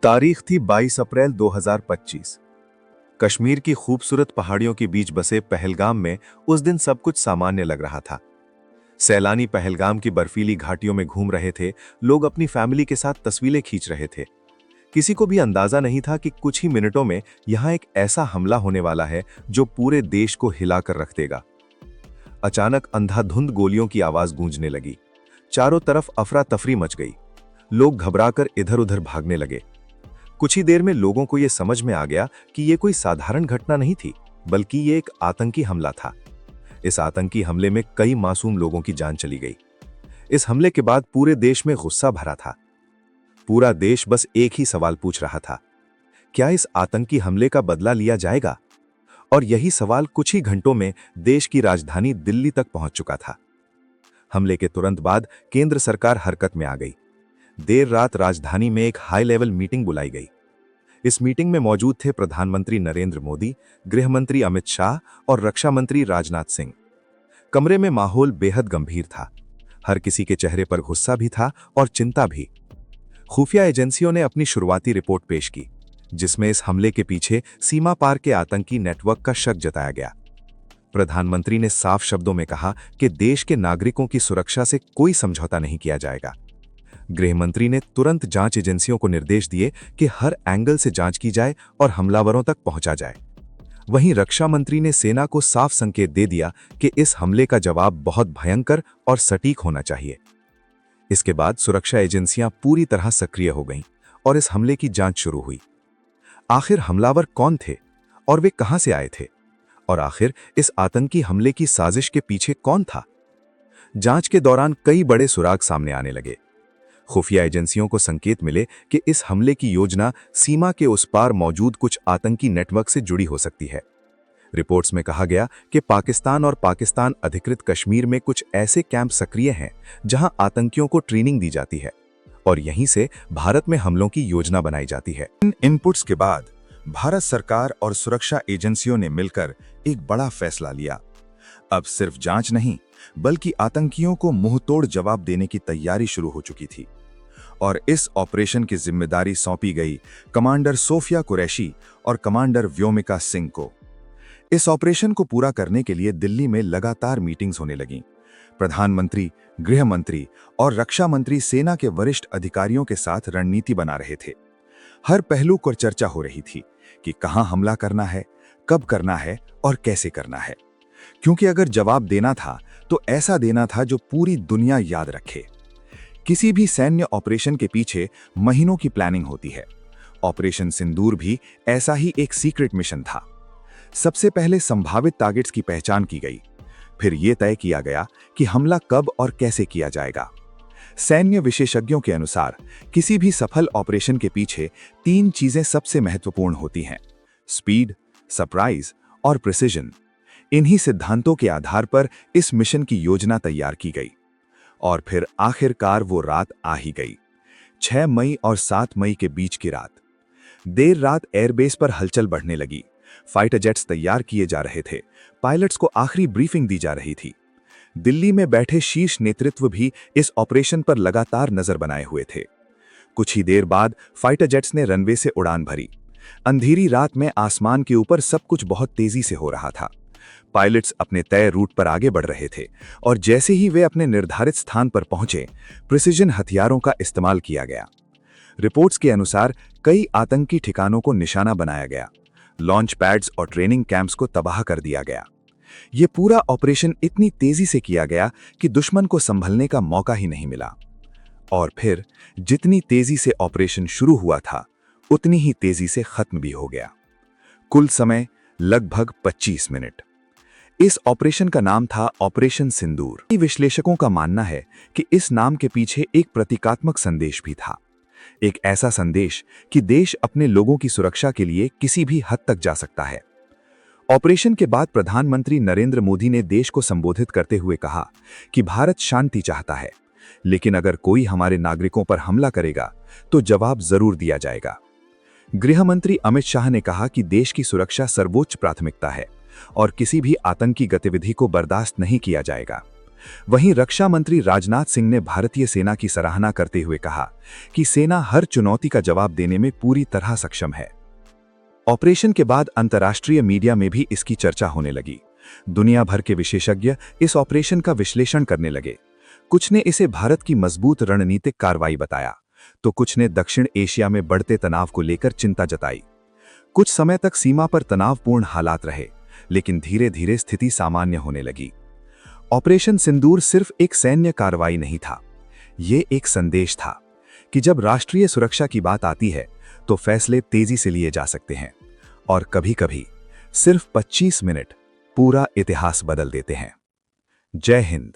तारीख थी 22 अप्रैल 2025। कश्मीर की खूबसूरत पहाड़ियों के बीच बसे पहलगाम में उस दिन सब कुछ सामान्य लग रहा था। सैलानी पहलगाम की बर्फीली घाटियों में घूम रहे थे, लोग अपनी फैमिली के साथ तस्वीरें खींच रहे थे। किसी को भी अंदाजा नहीं था कि कुछ ही मिनटों में यहां एक ऐसा हमला होने वाला है जो पूरे देश को हिलाकर रख देगा। अचानक अंधाधुंध गोलियों की आवाज गूंजने लगी। चारों तरफ अफरा तफरी मच गई। लोग घबराकर इधर उधर भागने लगे। कुछ ही देर में लोगों को यह समझ में आ गया कि यह कोई साधारण घटना नहीं थी, बल्कि यह एक आतंकी हमला था। इस आतंकी हमले में कई मासूम लोगों की जान चली गई। इस हमले के बाद पूरे देश में गुस्सा भरा था। पूरा देश बस एक ही सवाल पूछ रहा था, क्या इस आतंकी हमले का बदला लिया जाएगा? और यही सवाल कुछ ही घंटों में देश की राजधानी दिल्ली तक पहुंच चुका था। हमले के तुरंत बाद केंद्र सरकार हरकत में आ गई। देर रात राजधानी में एक हाई लेवल मीटिंग बुलाई गई। इस मीटिंग में मौजूद थे प्रधानमंत्री नरेंद्र मोदी, गृह मंत्री अमित शाह और रक्षा मंत्री राजनाथ सिंह। कमरे में माहौल बेहद गंभीर था। हर किसी के चेहरे पर गुस्सा भी था और चिंता भी। खुफिया एजेंसियों ने अपनी शुरुआती रिपोर्ट पेश की, जिसमें इस हमले के पीछे सीमा पार के आतंकी नेटवर्क का शक जताया गया। प्रधानमंत्री ने साफ शब्दों में कहा कि देश के नागरिकों की सुरक्षा से कोई समझौता नहीं किया जाएगा। गृह मंत्री ने तुरंत जांच एजेंसियों को निर्देश दिए कि हर एंगल से जांच की जाए और हमलावरों तक पहुंचा जाए। वहीं रक्षा मंत्री ने सेना को साफ संकेत दे दिया कि इस हमले का जवाब बहुत भयंकर और सटीक होना चाहिए। इसके बाद सुरक्षा एजेंसियां पूरी तरह सक्रिय हो गईं और इस हमले की जांच शुरू हुई। आखिर हमलावर कौन थे और वे कहां से आए थे? और आखिर इस आतंकी हमले की साजिश के पीछे कौन था? जांच के दौरान कई बड़े सुराग सामने आने लगे। खुफिया एजेंसियों को संकेत मिले कि इस हमले की योजना सीमा के उस पार मौजूद कुछ आतंकी नेटवर्क से जुड़ी हो सकती है। रिपोर्ट्स में कहा गया कि पाकिस्तान और पाकिस्तान अधिकृत कश्मीर में कुछ ऐसे कैंप सक्रिय हैं जहां आतंकियों को ट्रेनिंग दी जाती है और यहीं से भारत में हमलों की योजना बनाई जाती है। इन इनपुट्स के बाद भारत सरकार और सुरक्षा एजेंसियों ने मिलकर एक बड़ा फैसला लिया। अब सिर्फ जांच नहीं, बल्कि आतंकियों को मुंहतोड़ जवाब देने की तैयारी शुरू हो चुकी थी और इस ऑपरेशन की जिम्मेदारी सौंपी गई कमांडर सोफिया कुरैशी और कमांडर व्योमिका सिंह को। इस ऑपरेशन को पूरा करने के लिए दिल्ली में लगातार मीटिंग्स होने लगीं। प्रधानमंत्री, गृह मंत्री और रक्षा मंत्री सेना के वरिष्ठ अधिकारियों के साथ रणनीति बना रहे थे। हर पहलू पर चर्चा हो रही थी कि कहां हमला करना है, कब करना है और कैसे करना है। क्योंकि अगर जवाब देना था तो ऐसा देना था जो पूरी दुनिया याद रखे। किसी भी सैन्य ऑपरेशन के पीछे महीनों की प्लानिंग होती है। ऑपरेशन सिंदूर भी ऐसा ही एक सीक्रेट मिशन था। सबसे पहले संभावित टारगेट्स की पहचान की गई। फिर यह तय किया गया कि हमला कब और कैसे किया जाएगा। सैन्य विशेषज्ञों के अनुसार किसी भी सफल ऑपरेशन के पीछे 3 चीजें सबसे महत्वपूर्ण होती हैं: स्पीड, सरप्राइज और प्रिसिजन। इन्हीं सिद्धांतों के आधार पर इस मिशन की योजना तैयार की गई और फिर आखिरकार वो रात आ ही गई। 6 मई और 7 मई के बीच की रात। देर रात एयरबेस पर हलचल बढ़ने लगी। फाइटर जेट्स तैयार किए जा रहे थे। पायलट्स को आखिरी ब्रीफिंग दी जा रही थी। दिल्ली में बैठे शीर्ष नेतृत्व भी इस ऑपरेशन पर लगातार नजर बनाए हुए थे। कुछ ही देर बाद फाइटर जेट्स ने रनवे से उड़ान भरी। अंधेरी रात में आसमान के ऊपर सब कुछ बहुत तेजी से हो रहा था। पायलट्स अपने तय रूट पर आगे बढ़ रहे थे और जैसे ही वे अपने निर्धारित स्थान पर पहुंचे, प्रिसिजन हथियारों का इस्तेमाल किया गया। रिपोर्ट्स के अनुसार कई आतंकी ठिकानों को निशाना बनाया गया। लॉन्च पैड्स और ट्रेनिंग कैंप्स को तबाह कर दिया गया। यह पूरा ऑपरेशन इतनी तेजी से किया गया कि दुश्मन को संभलने का मौका ही नहीं मिला। और फिर जितनी तेजी से ऑपरेशन शुरू हुआ था, उतनी ही तेजी से खत्म भी हो गया। कुल समय लगभग 25 मिनट। इस ऑपरेशन का नाम था ऑपरेशन सिंदूर। विश्लेषकों का मानना है कि इस नाम के पीछे एक प्रतीकात्मक संदेश भी था। एक ऐसा संदेश कि देश अपने लोगों की सुरक्षा के लिए किसी भी हद तक जा सकता है। ऑपरेशन के बाद प्रधानमंत्री नरेंद्र मोदी ने देश को संबोधित करते हुए कहा कि भारत शांति चाहता है, लेकिन अगर कोई हमारे नागरिकों पर हमला करेगा तो जवाब जरूर दिया जाएगा। गृह मंत्री अमित शाह ने कहा कि देश की सुरक्षा सर्वोच्च प्राथमिकता है और किसी भी आतंकी गतिविधि को बर्दाश्त नहीं किया जाएगा। वहीं रक्षा मंत्री राजनाथ सिंह ने भारतीय सेना की सराहना करते हुए कहा कि सेना हर चुनौती का जवाब देने में पूरी तरह सक्षम है। ऑपरेशन के बाद अंतर्राष्ट्रीय मीडिया में भी इसकी चर्चा होने लगी। दुनिया भर के विशेषज्ञ इस ऑपरेशन का विश्लेषण करने लगे। कुछ ने इसे भारत की मजबूत रणनीतिक कार्रवाई बताया, तो कुछ ने दक्षिण एशिया में बढ़ते तनाव को लेकर चिंता जताई। कुछ समय तक सीमा पर तनावपूर्ण हालात रहे, लेकिन धीरे धीरे स्थिति सामान्य होने लगी। ऑपरेशन सिंदूर सिर्फ एक सैन्य कार्रवाई नहीं था, ये एक संदेश था कि जब राष्ट्रीय सुरक्षा की बात आती है तो फैसले तेजी से लिए जा सकते हैं, और कभी-कभी सिर्फ 25 मिनट पूरा इतिहास बदल देते हैं। जय हिंद।